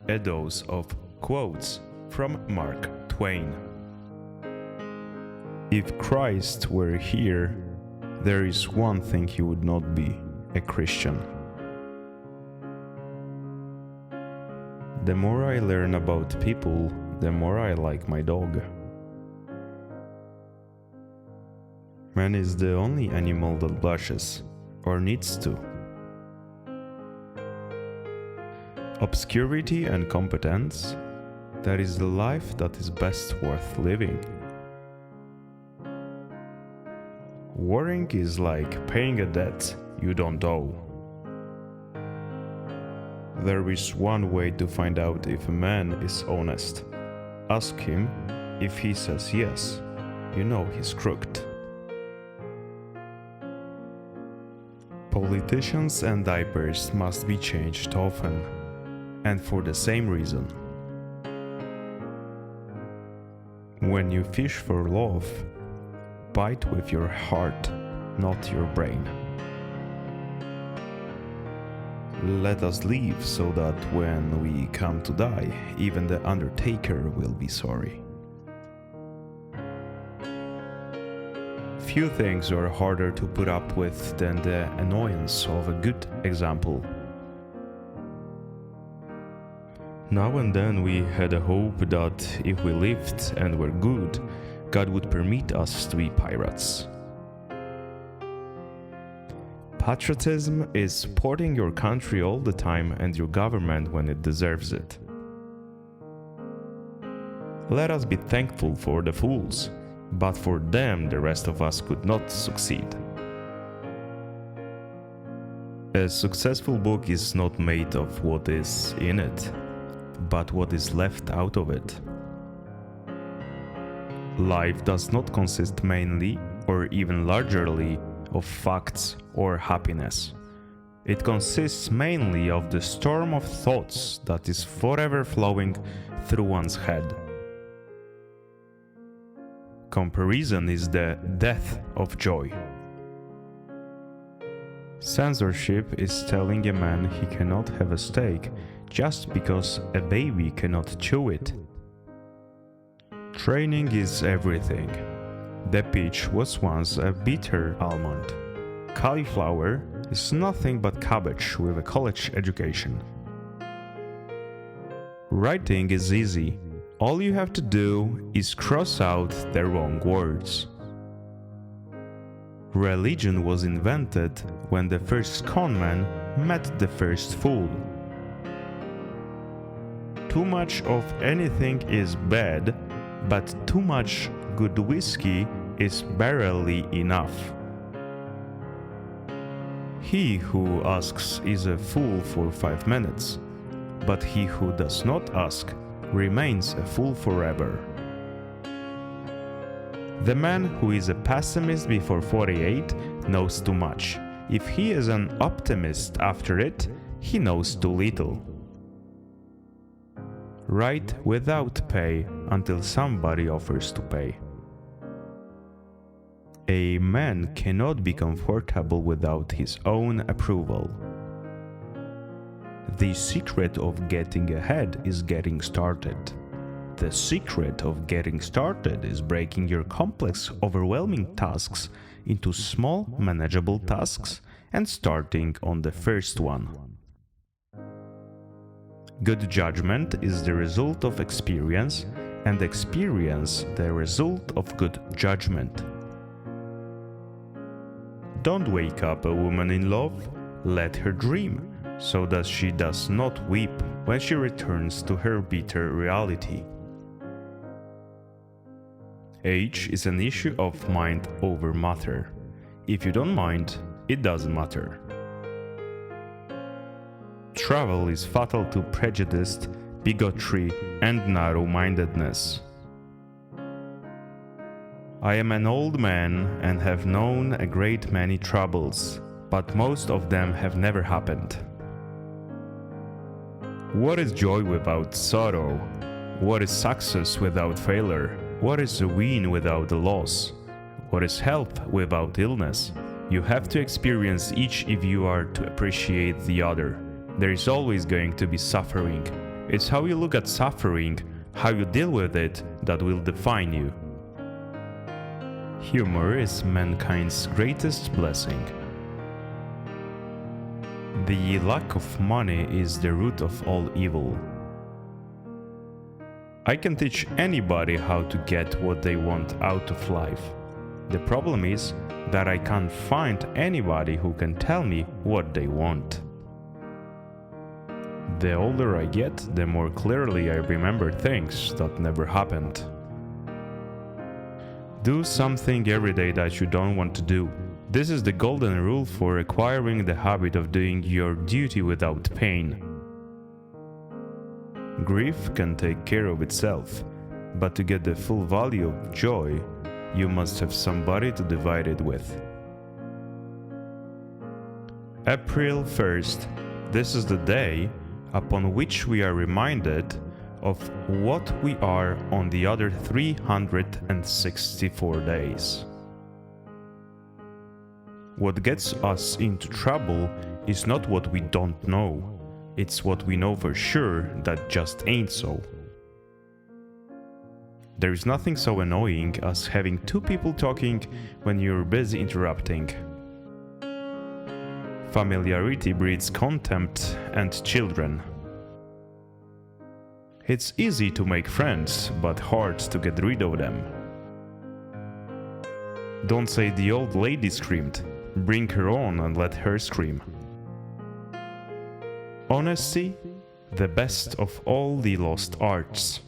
A dose of quotes from Mark Twain. If Christ were here, there is one thing he would not be: a Christian. The more I learn about people, the more I like my dog. Man is the only animal that blushes, or needs to. Obscurity and competence, that is the life that is best worth living. Worrying is like paying a debt you don't owe. There is one way to find out if a man is honest. Ask him. If he says yes, you know he's crooked. Politicians and diapers must be changed often, and for the same reason. When you fish for love, bite with your heart, not your brain. Let us leave so that when we come to die, even the undertaker will be sorry. Few things are harder to put up with than the annoyance of a good example. Now and then we had a hope that if we lived and were good, God would permit us to be pirates. Patriotism is supporting your country all the time and your government when it deserves it. Let us be thankful for the fools, but for them the rest of us could not succeed. A successful book is not made of what is in it, but what is left out of it. Life does not consist mainly, or even largely, of facts or happiness. It consists mainly of the storm of thoughts that is forever flowing through one's head. Comparison is the death of joy. Censorship is telling a man he cannot have a steak just because a baby cannot chew it. Training is everything. The peach was once a bitter almond. Cauliflower is nothing but cabbage with a college education. Writing is easy. All you have to do is cross out the wrong words. Religion was invented when the first conman met the first fool. Too much of anything is bad, but too much good whiskey is barely enough. He who asks is a fool for 5 minutes, but he who does not ask remains a fool forever. The man who is a pessimist before 48 knows too much. If he is an optimist after it, he knows too little. Write without pay until somebody offers to pay. A man cannot be comfortable without his own approval. The secret of getting ahead is getting started. The secret of getting started is breaking your complex, overwhelming tasks into small, manageable tasks and starting on the first one. Good judgment is the result of experience, and experience the result of good judgment. Don't wake up a woman in love, let her dream, so that she does not weep when she returns to her bitter reality. Age is an issue of mind over matter. If you don't mind, it doesn't matter. Travel is fatal to prejudice, bigotry, and narrow-mindedness. I am an old man and have known a great many troubles, but most of them have never happened. What is joy without sorrow? What is success without failure? What is a win without a loss? What is health without illness? You have to experience each if you are to appreciate the other. There is always going to be suffering. It's how you look at suffering, how you deal with it, that will define you. Humor is mankind's greatest blessing. The lack of money is the root of all evil. I can teach anybody how to get what they want out of life. The problem is that I can't find anybody who can tell me what they want. The older I get, the more clearly I remember things that never happened. Do something every day that you don't want to do. This is the golden rule for acquiring the habit of doing your duty without pain. Grief can take care of itself, but to get the full value of joy, you must have somebody to divide it with. April 1st. This is the day upon which we are reminded of what we are on the other 364 days. What gets us into trouble is not what we don't know, it's what we know for sure that just ain't so. There is nothing so annoying as having two people talking when you're busy interrupting. Familiarity breeds contempt and children. It's easy to make friends, but hard to get rid of them. Don't say the old lady screamed. Bring her on and let her scream. Honesty, the best of all the lost arts.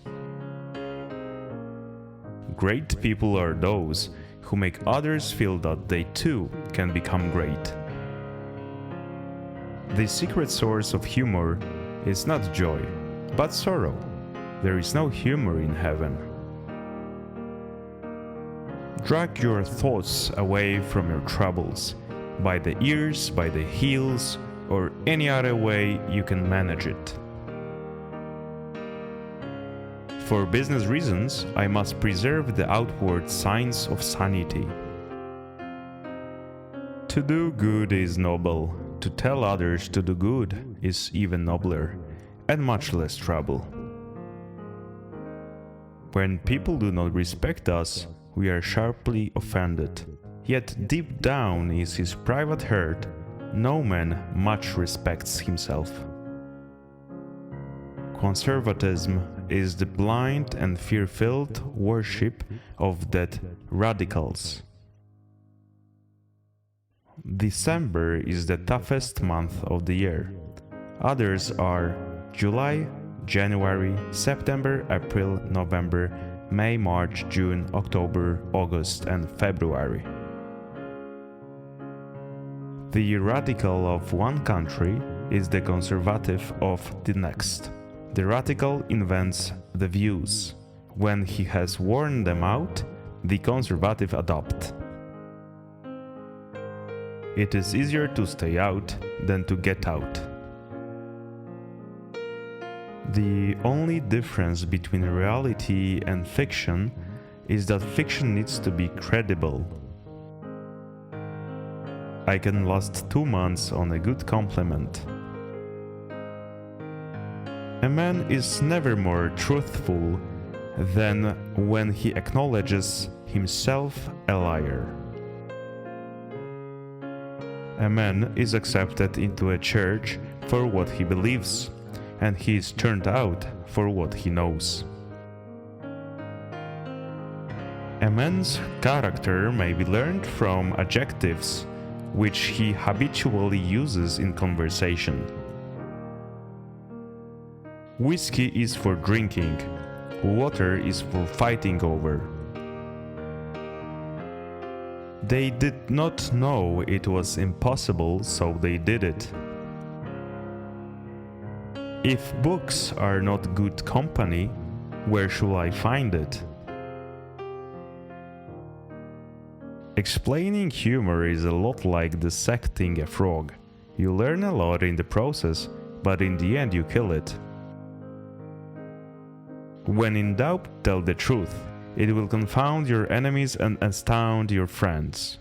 Great people are those who make others feel that they too can become great. The secret source of humor is not joy, but sorrow. There is no humor in heaven. Drag your thoughts away from your troubles, by the ears, by the heels, or any other way you can manage it. For business reasons, I must preserve the outward signs of sanity. To do good is noble, to tell others to do good is even nobler, and much less trouble. When people do not respect us, we are sharply offended. Yet deep down in his private heart, no man much respects himself. Conservatism is the blind and fear-filled worship of dead radicals. December is the toughest month of the year. Others are July, January, September, April, November, May, March, June, October, August, and February. The radical of one country is the conservative of the next. The radical invents the views. When he has worn them out, the conservative adopt. It is easier to stay out than to get out. The only difference between reality and fiction is that fiction needs to be credible. I can last 2 months on a good compliment. A man is never more truthful than when he acknowledges himself a liar. A man is accepted into a church for what he believes, and he is turned out for what he knows. A man's character may be learned from adjectives which he habitually uses in conversation. Whiskey is for drinking, water is for fighting over. They did not know it was impossible, so they did it. If books are not good company, where shall I find it? Explaining humor is a lot like dissecting a frog. You learn a lot in the process, but in the end you kill it. When in doubt, tell the truth. It will confound your enemies and astound your friends.